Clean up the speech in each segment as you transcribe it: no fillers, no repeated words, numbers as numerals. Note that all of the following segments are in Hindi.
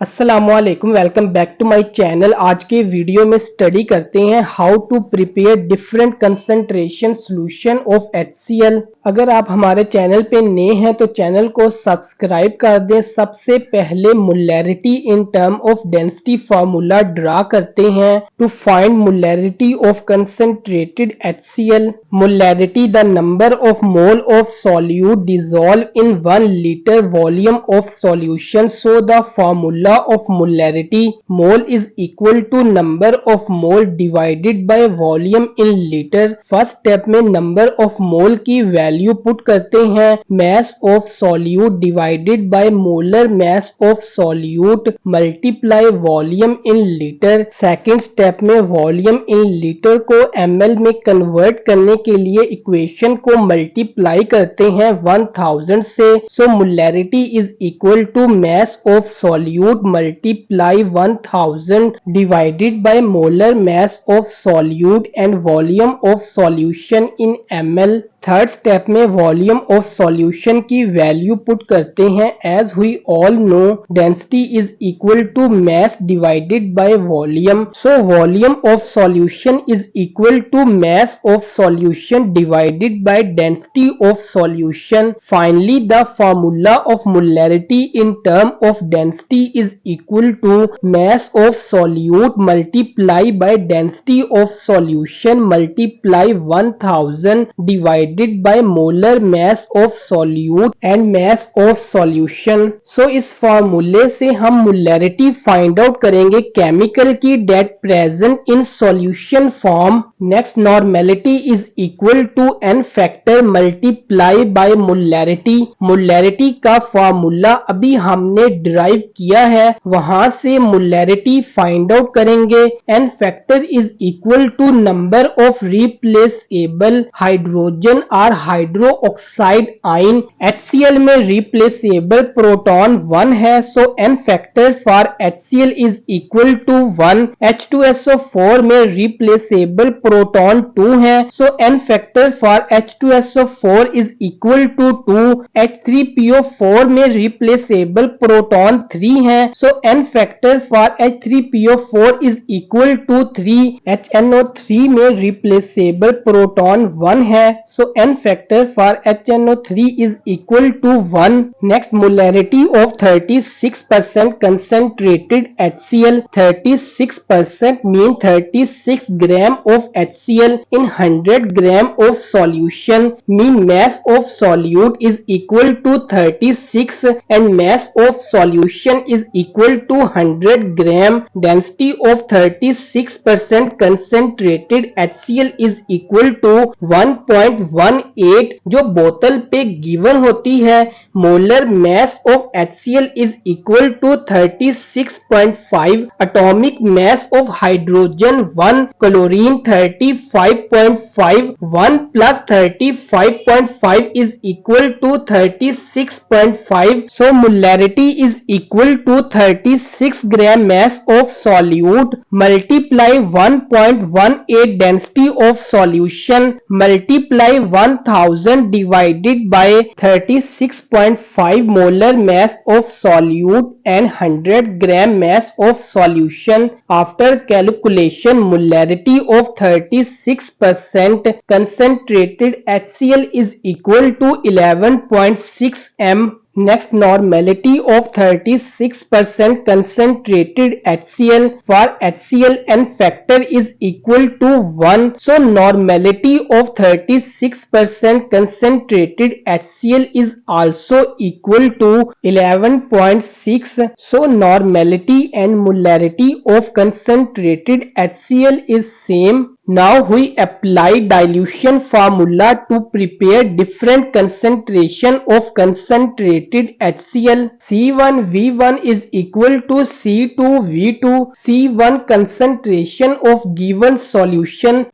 अस्सलामुअलैकुम, welcome back to my channel. आज के वीडियो में स्टडी करते हैं how to prepare different concentration solution of HCl। अगर आप हमारे चैनल पे नए हैं तो चैनल को सब्सक्राइब कर दें। सबसे पहले molarity in term of density formula draw करते हैं to find molarity of concentrated HCl। Molarity the number of mole of solute dissolve in 1 litre volume of solution. So the formula of molarity mole is equal to number of mole divided by volume in liter। First step में नंबर ऑफ मोल की वैल्यू पुट करते हैं, mass of solute divided by molar mass of solute multiply volume in liter। Second step में वॉल्यूम इन लीटर को ml में कन्वर्ट करने के लिए इक्वेशन को मल्टीप्लाई करते हैं 1000 से। So molarity is equal to mass of solute multiply 1000 divided by molar mass of solute and volume of solution in ml। Third step में वॉल्यूम ऑफ सॉल्यूशन की वैल्यू पुट करते हैं। As we all know density is equal to mass divided by volume. So volume of solution is equal to mass of solution divided by density of solution. Finally the formula of molarity in term of density is equal to mass of solute multiply by density of solution multiply 1000 divided by molar mass of solute and mass of solution। So इस फार्मूले से हम मोलैरिटी फाइंड आउट करेंगे केमिकल की that present in solution form. Next normality is equal to n factor multiply by molarity. Molarity का फार्मूला अभी हमने डिराइव किया है, वहां से मोलैरिटी फाइंड आउट करेंगे। n factor is equal to number of replaceable hydrogen or hydroxide ion. HCl में रिप्लेसेबल प्रोटॉन 1 है, so n factor for HCl is equal to 1। H2SO4 में रिप्लेसेबल प्रोटॉन 2 है, so n factor for H2SO4 is equal to 2। H3PO4 में रिप्लेसेबल प्रोटॉन 3 है, so n factor for H3PO4 is equal to 3। HNO3 में रिप्लेसेबल प्रोटॉन 1 है, so n factor for HNO3 is equal to 1। Next molarity of 36% concentrated HCl। 36% mean 36 gram of HCl in 100 gram of solution। Mean mass of solute is equal to 36 and mass of solution is equal to 100 gram। Density of 36% concentrated HCl is equal to 1.18 जो बोतल पे गिवन होती है। Molar mass of HCl is equal to 36.5। Atomic mass of hydrogen 1, chlorine 35.5। 1 plus 35.5 is equal to 36.5। So molarity is equal to 36 gram mass of solute multiply 1.18 density of solution multiply 1000 divided by 36.5 molar mass of solute and 100 gram mass of solution। After calculation molarity of 36% concentrated HCl is equal to 11.6 m। Next normality of 36% concentrated HCl for HCl n factor is equal to 1। So normality of 36% concentrated HCl is also equal to 11.6। So normality and molarity of concentrated HCl is same। Now we apply dilution formula to prepare different concentration of concentrated HCl। C1V1 is equal to C2V2। C1 concentration of given solution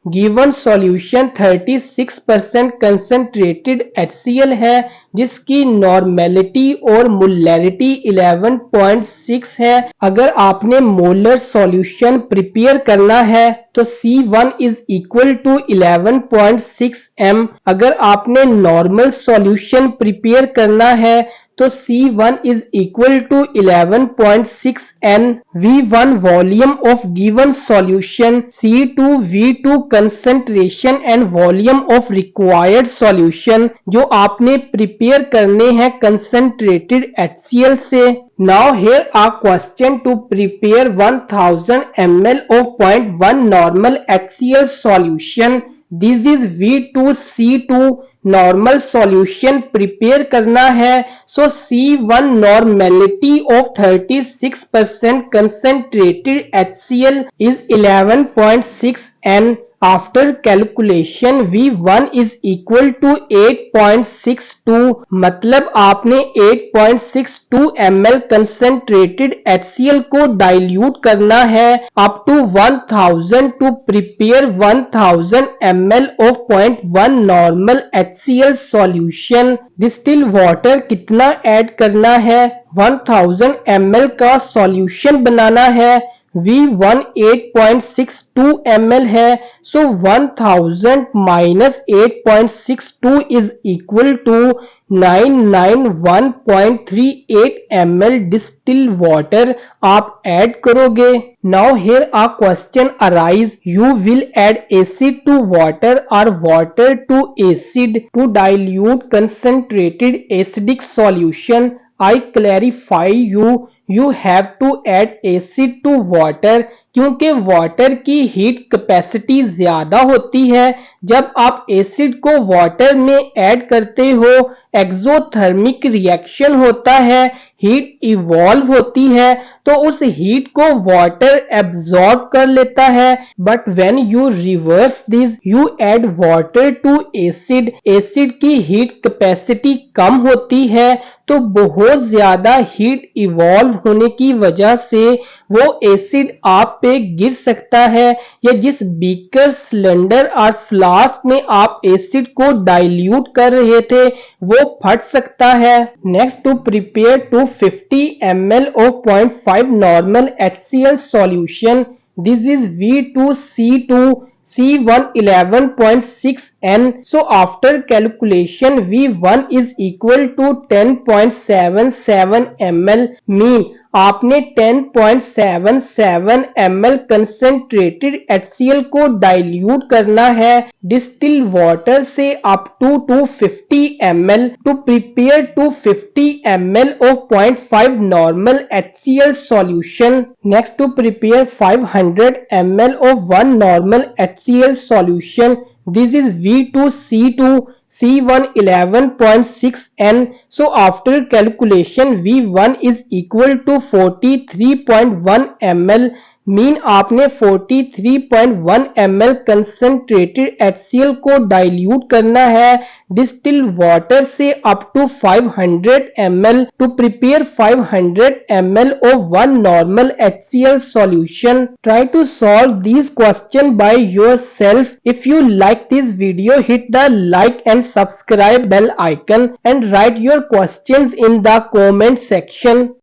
36% concentrated HCl है, जिसकी नॉर्मेलिटी और मोलैरिटी 11.6 है। अगर आपने मोलर सॉल्यूशन प्रिपेयर करना है तो C1 is equal to 11.6 m। अगर आपने नॉर्मल सॉल्यूशन प्रिपेयर करना है तो C1 is equal to 11.6 N V1 volume of given solution, C2 V2 concentration and volume of required solution जो आपने प्रिपेयर करने हैं concentrated HCl से। Now here are question to prepare 1000 ml of 0.1 normal HCl solution. This is V2C2 normal solution prepare करना है। So C1 normality of 36% concentrated HCl is 11.6 N। After calculation V1 is equal to 8.62, मतलब आपने 8.62 ml कंसंट्रेटेड HCl को डाइल्यूट करना है up to 1000 to prepare 1000 ml of 0.1 normal HCl solution. Distil water कितना ऐड करना है? 1000 ml का सॉल्यूशन बनाना है। V1 8.62 ml है, so 1000 minus 8.62 is equal to 991.38 ml distilled water आप ऐड करोगे। Now here a question arise, you will add acid to water or water to acid to dilute concentrated acidic solution. I clarify you have to add acid to water क्योंकि वाटर की हीट कैपेसिटी ज्यादा होती है। जब आप एसिड को वाटर में ऐड करते हो एक्सोथर्मिक रिएक्शन होता है, हीट इवॉल्व होती है, तो उस हीट को वाटर एब्जॉर्ब कर लेता है। But when you reverse this, you add water to acid, acid की हीट कैपेसिटी कम होती है, तो बहुत ज्यादा हीट इवॉल्व होने की वजह से वो एसिड आप पे गिर सकता है, या जिस बीकर, सिलेंडर और फ्लास्क में आप एसिड को डाइल्यूट कर रहे थे वो फट सकता है। Next, to prepare 250 ml of 0.5 normal HCl solution. This is V2C2 C1 11.6 N. So after calculation V1 is equal to 10.77 ml, mean आपने 10.77 ml कंसंट्रेटेड HCl को डाइल्यूट करना है डिस्टिल वाटर से up to 250 ml to prepare 250 ml of 0.5 normal HCl solution. Next, to prepare 500 ml of 1 normal HCl solution. This is V2C2 C1 11.6 N. So after calculation V1 is equal to 43.1 ml, mean आपने 43.1 ml कंसंट्रेटेड HCl को डाइल्यूट करना है डिस्टिल वाटर से up to 500 ml to prepare 500 ml of 1 normal HCl solution. Try to solve these questions by yourself. If you like this video, hit the like and subscribe bell icon and write your questions in the comment section.